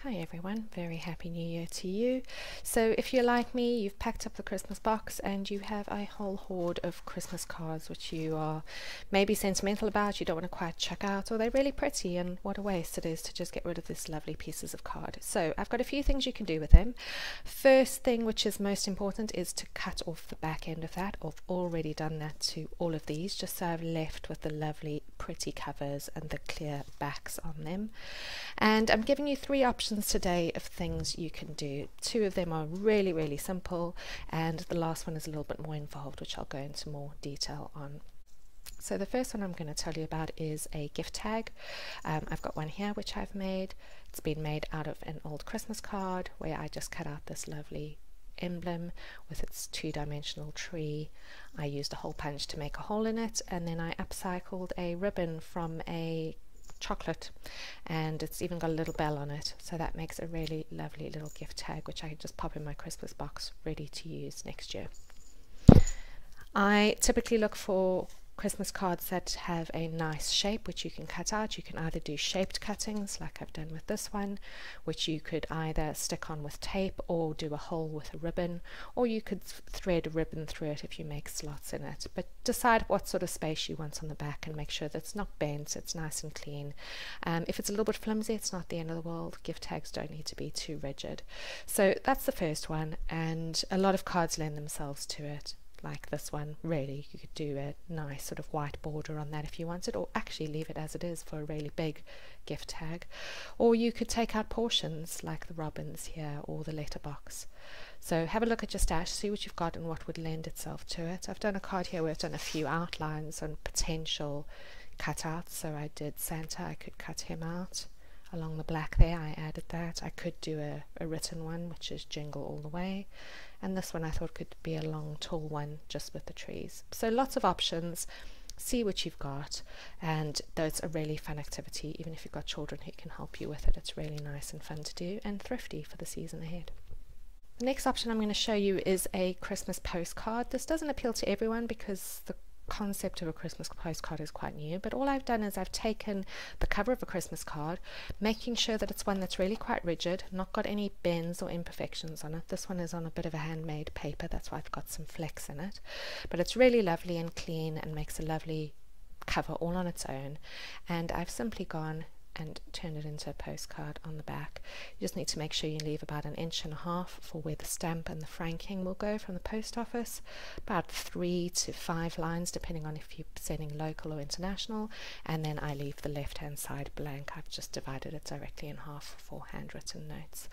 Hi everyone, very happy new year to you. So if you're like me, you've packed up the Christmas box and you have a whole hoard of Christmas cards which you are maybe sentimental about, you don't want to quite chuck out, or they're really pretty, and what a waste it is to just get rid of this lovely pieces of card. So I've got a few things you can do with them. First thing, which is most important, is to cut off the back end of that. I've already done that to all of these, just so I've left with the lovely pretty covers and the clear backs on them. And I'm giving you 3 options today of things you can do. 2 of them are really simple, and the last one is a little bit more involved, which I'll go into more detail on. So the first one I'm going to tell you about is a gift tag. I've got one here which I've made. It's been made out of an old Christmas card where I just cut out this lovely emblem with its 2-dimensional tree. I used a hole punch to make a hole in it, and then I upcycled a ribbon from a chocolate, and it's even got a little bell on it, so that makes a really lovely little gift tag which I can just pop in my Christmas box ready to use next year. I typically look for Christmas cards that have a nice shape which you can cut out. You can either do shaped cuttings like I've done with this one, which you could either stick on with tape or do a hole with a ribbon, or you could thread a ribbon through it if you make slots in it. But decide what sort of space you want on the back and make sure that it's not bent, it's nice and clean. If it's a little bit flimsy, it's not the end of the world. Gift tags don't need to be too rigid. So that's the first one, and a lot of cards lend themselves to it. Like this one, really, you could do a nice sort of white border on that if you wanted, or actually leave it as it is for a really big gift tag. Or you could take out portions like the robins here or the letterbox. So have a look at your stash, see what you've got and what would lend itself to it. I've done a card here where I've done a few outlines on potential cutouts. So I did Santa, I could cut him out along the black there, I added that. I could do a written one, which is Jingle All the Way, and this one I thought could be a long tall one just with the trees. So lots of options. See what you've got, and it's a really fun activity. Even if you've got children who can help you with it, it's really nice and fun to do, and thrifty for the season ahead. The next option I'm going to show you is a Christmas postcard. This doesn't appeal to everyone because the concept of a Christmas postcard is quite new, but all I've done is I've taken the cover of a Christmas card, making sure that it's one that's really quite rigid, not got any bends or imperfections on it. This one is on a bit of a handmade paper, that's why I've got some flecks in it, but it's really lovely and clean and makes a lovely cover all on its own. And I've simply gone and turn it into a postcard on the back. You just need to make sure you leave about 1.5 inches for where the stamp and the franking will go from the post office, about 3 to 5 lines depending on if you're sending local or international, and then I leave the left hand side blank. I've just divided it directly in half for handwritten notes.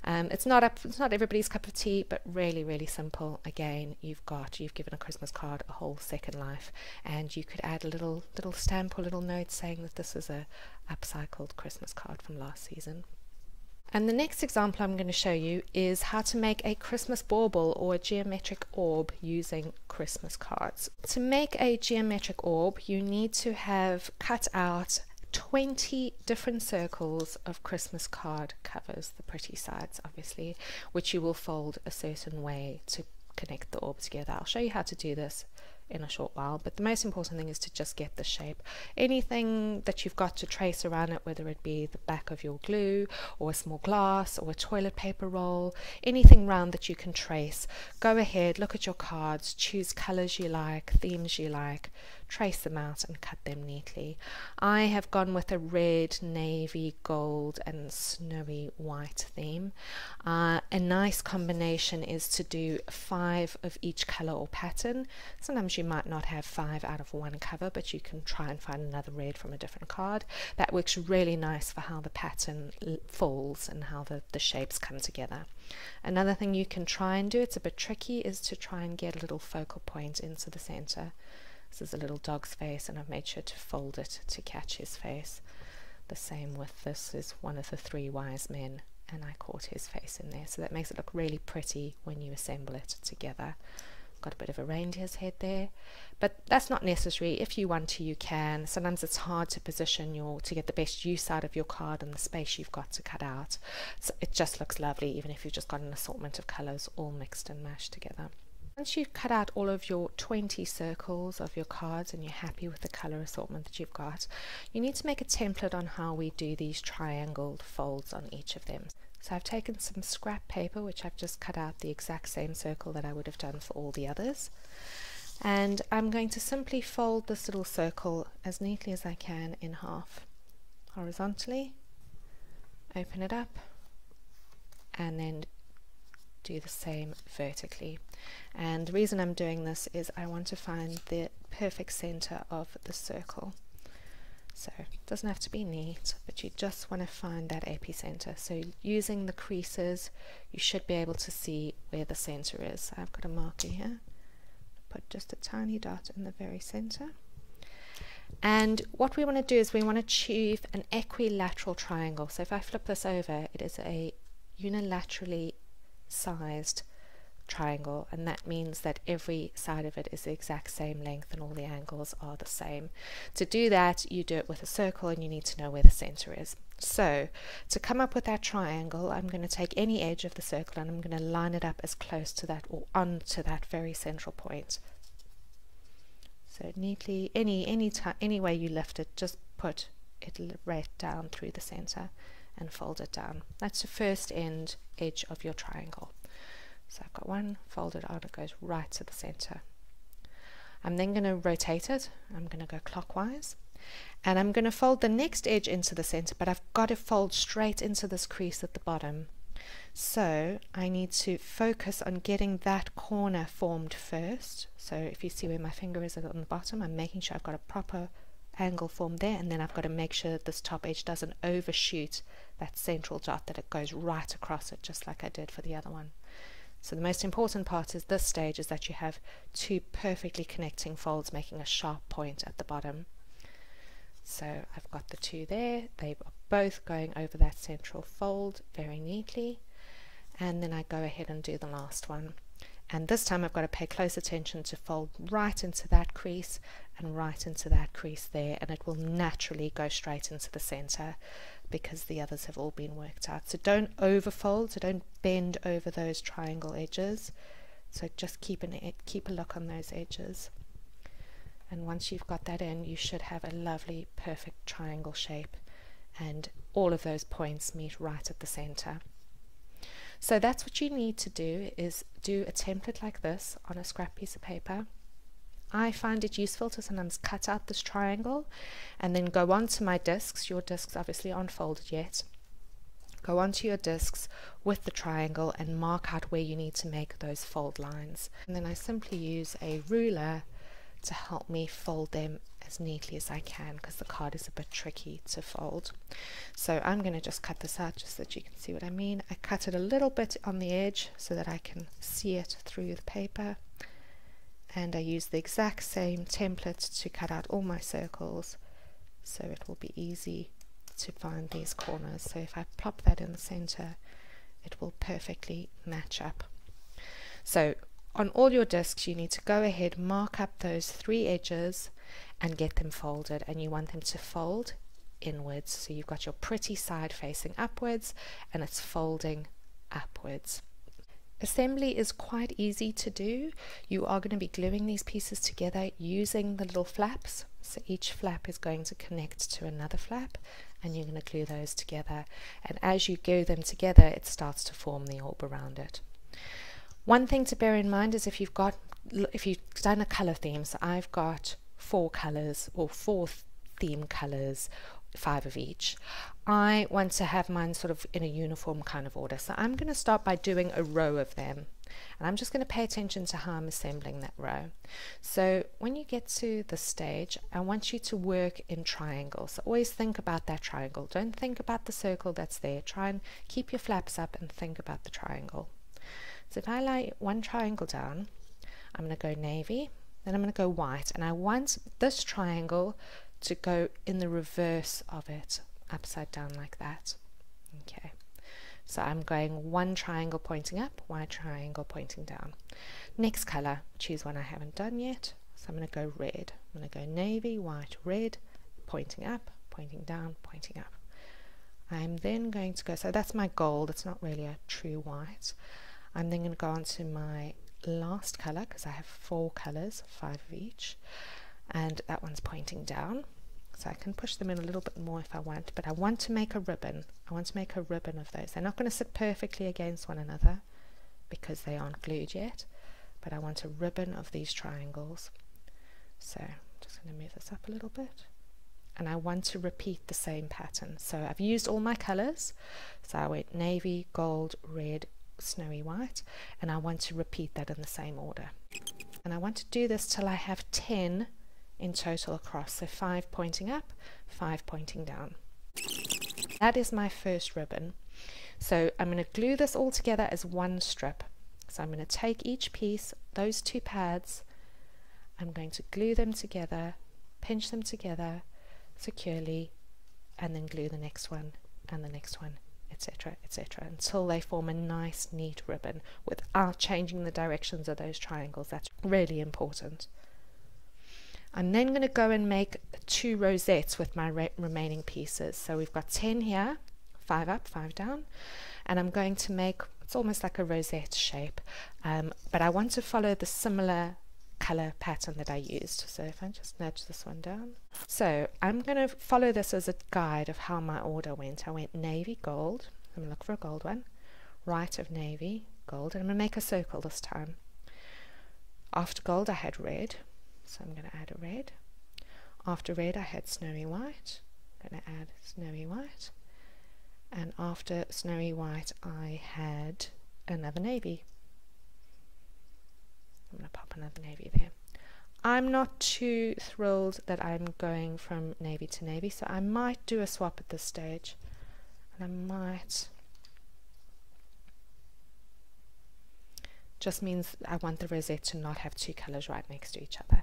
It's not everybody's cup of tea, but really simple. Again, you've given a Christmas card a whole second life, and you could add a little stamp or little note saying that this is a upcycled Christmas card from last season. And the next example I'm going to show you is how to make a Christmas bauble or a geometric orb using Christmas cards. To make a geometric orb, you need to have cut out 20 different circles of Christmas card covers, the pretty sides obviously, which you will fold a certain way to connect the orb together. I'll show you how to do this in a short while, but the most important thing is to just get the shape. Anything that you've got to trace around it, whether it be the back of your glue or a small glass or a toilet paper roll, anything round that you can trace, go ahead, look at your cards, choose colors you like, themes you like, trace them out and cut them neatly. I have gone with a red, navy, gold and snowy white theme. A nice combination is to do 5 of each color or pattern. Sometimes you might not have 5 out of one cover, but you can try and find another red from a different card. That works really nice for how the pattern falls and how the shapes come together. Another thing you can try and do, it's a bit tricky, is to try and get a little focal point into the center. This is a little dog's face, and I've made sure to fold it to catch his face. The same with this is one of the 3 wise men, and I caught his face in there, so that makes it look really pretty when you assemble it together. Got a bit of a reindeer's head there, but that's not necessary. If you want to, you can. Sometimes it's hard to position to get the best use out of your card and the space you've got to cut out, so it just looks lovely even if you've just got an assortment of colors all mixed and mashed together. Once you've cut out all of your 20 circles of your cards and you're happy with the color assortment that you've got, you need to make a template on how we do these triangled folds on each of them. So I've taken some scrap paper, which I've just cut out the exact same circle that I would have done for all the others. And I'm going to simply fold this little circle as neatly as I can in half, horizontally, open it up, and then do the same vertically. And the reason I'm doing this is I want to find the perfect center of the circle. So it doesn't have to be neat, but you just want to find that epicenter. So using the creases, you should be able to see where the center is. So I've got a marker here, put just a tiny dot in the very center. And what we want to do is we want to achieve an equilateral triangle. So if I flip this over, it is a unilaterally sized triangle, and that means that every side of it is the exact same length and all the angles are the same. To do that, you do it with a circle, and you need to know where the center is. So to come up with that triangle, I'm going to take any edge of the circle and I'm going to line it up as close to that or onto that very central point. So neatly, any way you lift it, just put it right down through the center and fold it down. That's the first edge of your triangle. So I've got one, fold it out, it goes right to the center. I'm then going to rotate it. I'm going to go clockwise, and I'm going to fold the next edge into the center, but I've got to fold straight into this crease at the bottom. So I need to focus on getting that corner formed first. So if you see where my finger is on the bottom, I'm making sure I've got a proper angle formed there, and then I've got to make sure that this top edge doesn't overshoot that central dot, that it goes right across it, just like I did for the other one. So the most important part is this stage, is that you have two perfectly connecting folds making a sharp point at the bottom. So I've got the two there, they are both going over that central fold very neatly, and then I go ahead and do the last one. And this time I've got to pay close attention to fold right into that crease and right into that crease there, and it will naturally go straight into the center because the others have all been worked out. So don't overfold, so don't bend over those triangle edges. So just keep a look on those edges. And once you've got that in, you should have a lovely, perfect triangle shape, and all of those points meet right at the center. So that's what you need to do, is do a template like this on a scrap piece of paper. I find it useful to sometimes cut out this triangle and then go onto my discs. Your discs obviously aren't folded yet. Go onto your discs with the triangle and mark out where you need to make those fold lines. And then I simply use a ruler to help me fold them as neatly as I can, because the card is a bit tricky to fold. So I'm going to just cut this out just so that you can see what I mean. I cut it a little bit on the edge so that I can see it through the paper, and I use the exact same template to cut out all my circles, so it will be easy to find these corners. So if I plop that in the center, it will perfectly match up. So on all your discs, you need to go ahead, mark up those three edges and get them folded, and you want them to fold inwards. So you've got your pretty side facing upwards and it's folding upwards. Assembly is quite easy to do. You are going to be gluing these pieces together using the little flaps. So each flap is going to connect to another flap, and you're going to glue those together. And as you glue them together, it starts to form the orb around it. One thing to bear in mind is if you've done a color theme, so I've got 4 colors or 4 theme colors, 5 of each. I want to have mine sort of in a uniform kind of order. So I'm going to start by doing a row of them, and I'm just going to pay attention to how I'm assembling that row. So when you get to the stage, I want you to work in triangles. So always think about that triangle. Don't think about the circle that's there. Try and keep your flaps up and think about the triangle. So if I lay one triangle down, I'm going to go navy, then I'm going to go white, and I want this triangle to go in the reverse of it, upside down like that. Okay, so I'm going one triangle pointing up, one triangle pointing down. Next color, choose one I haven't done yet. So I'm going to go red. I'm going to go navy, white, red, pointing up, pointing down, pointing up. I'm then going to go, so that's my gold, it's not really a true white. I'm then going to go on to my last color, because I have 4 colors, 5 of each, and that one's pointing down, so I can push them in a little bit more if I want, but I want to make a ribbon. I want to make a ribbon of those. They're not going to sit perfectly against one another because they aren't glued yet, but I want a ribbon of these triangles. So I'm just going to move this up a little bit, and I want to repeat the same pattern. So I've used all my colors, so I went navy, gold, red, snowy white, and I want to repeat that in the same order. And I want to do this till I have 10 in total across, so 5 pointing up, 5 pointing down. That is my first ribbon. So I'm going to glue this all together as one strip. So I'm going to take each piece, those 2 pads, I'm going to glue them together, pinch them together securely, and then glue the next one and the next one, etc., etc., until they form a nice neat ribbon without changing the directions of those triangles. That's really important. I'm then going to go and make 2 rosettes with my remaining pieces. So we've got 10 here, 5 up, 5 down, and I'm going to make, it's almost like a rosette shape, but I want to follow the similar color pattern that I used. So if I just nudge this one down, so I'm going to follow this as a guide of how my order went. I went navy, gold, I'm going to look for a gold one, right of navy, gold, and I'm going to make a circle this time. After gold I had red, so I'm going to add a red. After red I had snowy white, I'm going to add snowy white, and after snowy white I had another navy. I'm going to pop another navy there. I'm not too thrilled that I'm going from navy to navy, so I might do a swap at this stage, and I might, just means I want the rosette to not have 2 colors right next to each other.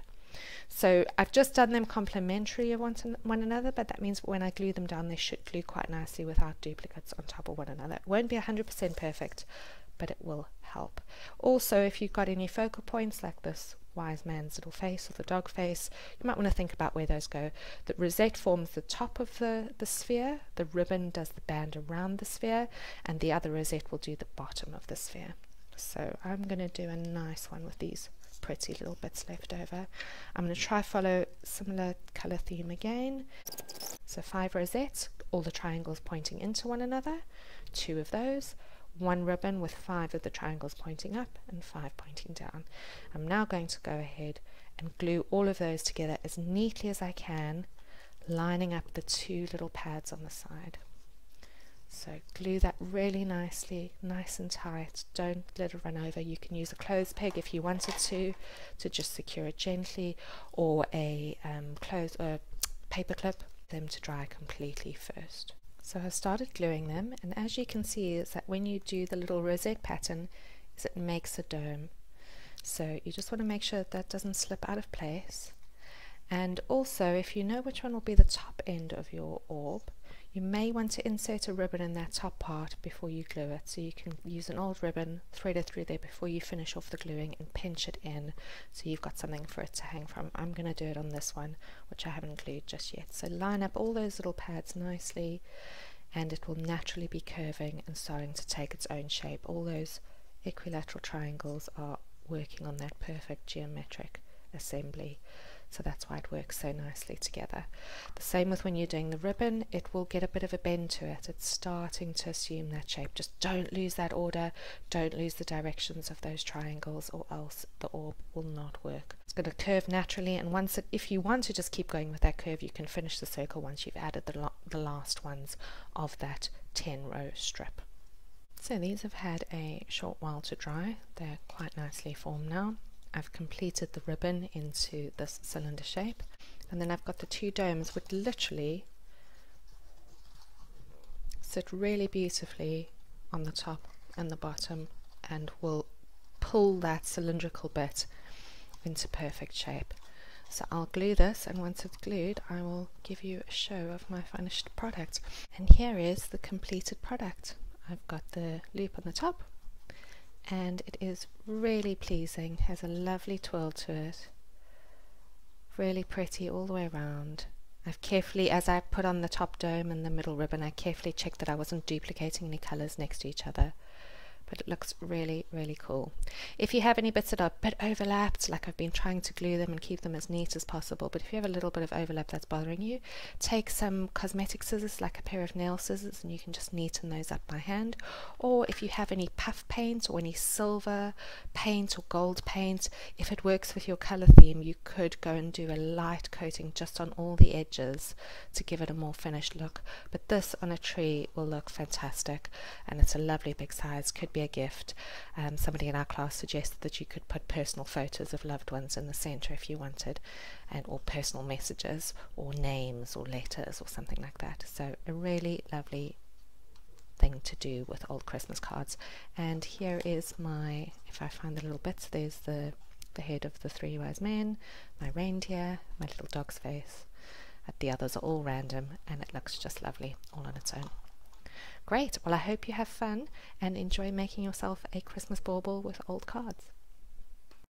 So I've just done them complementary of one another, but that means when I glue them down they should glue quite nicely without duplicates on top of one another. It won't be 100% perfect, but it will help. Also, if you've got any focal points like this wise man's little face or the dog face, you might want to think about where those go. The rosette forms the top of the sphere, the ribbon does the band around the sphere, and the other rosette will do the bottom of the sphere. So I'm going to do a nice one with these pretty little bits left over. I'm going to try follow similar color theme again. So 5 rosettes, all the triangles pointing into one another, 2 of those, 1 ribbon with 5 of the triangles pointing up and 5 pointing down. I'm now going to go ahead and glue all of those together as neatly as I can, lining up the 2 little pads on the side. So glue that really nicely, nice and tight, don't let it run over. You can use a clothes peg if you wanted to just secure it gently, or a paper clip, them to dry completely first. So I started gluing them, and as you can see is that when you do the little rosette pattern, is it makes a dome. So you just want to make sure that that doesn't slip out of place. And also, if you know which one will be the top end of your orb, you may want to insert a ribbon in that top part before you glue it. So you can use an old ribbon, thread it through there before you finish off the gluing, and pinch it in so you've got something for it to hang from. I'm going to do it on this one, which I haven't glued just yet. So line up all those little pads nicely, and it will naturally be curving and starting to take its own shape. All those equilateral triangles are working on that perfect geometric assembly. So that's why it works so nicely together. The same with when you're doing the ribbon, it will get a bit of a bend to it. It's starting to assume that shape. Just don't lose that order, don't lose the directions of those triangles, or else the orb will not work. It's going to curve naturally, and once if you want to just keep going with that curve, you can finish the circle once you've added the last ones of that 10-row strip. So these have had a short while to dry. They're quite nicely formed now. I've completed the ribbon into this cylinder shape, and then I've got the 2 domes which literally sit really beautifully on the top and the bottom, and will pull that cylindrical bit into perfect shape. So I'll glue this, and once it's glued I will give you a show of my finished product. And here is the completed product. I've got the loop on the top, and it is really pleasing, has a lovely twirl to it, really pretty all the way around. I've carefully, as I put on the top dome and the middle ribbon, I carefully checked that I wasn't duplicating any colours next to each other, but it looks really, really cool. If you have any bits that are a bit overlapped, like I've been trying to glue them and keep them as neat as possible, but if you have a little bit of overlap that's bothering you, take some cosmetic scissors, like a pair of nail scissors, and you can just neaten those up by hand. Or if you have any puff paint or any silver paint or gold paint, if it works with your color theme, you could go and do a light coating just on all the edges to give it a more finished look. But this on a tree will look fantastic, and it's a lovely big size, could be a gift. Somebody in our class suggested that you could put personal photos of loved ones in the center if you wanted, and or personal messages or names or letters or something like that. So a really lovely thing to do with old Christmas cards. And here is my, if I find the little bits, there's the head of the three wise men, my reindeer, my little dog's face. The others are all random, and it looks just lovely all on its own. Great, well I hope you have fun and enjoy making yourself a Christmas bauble with old cards.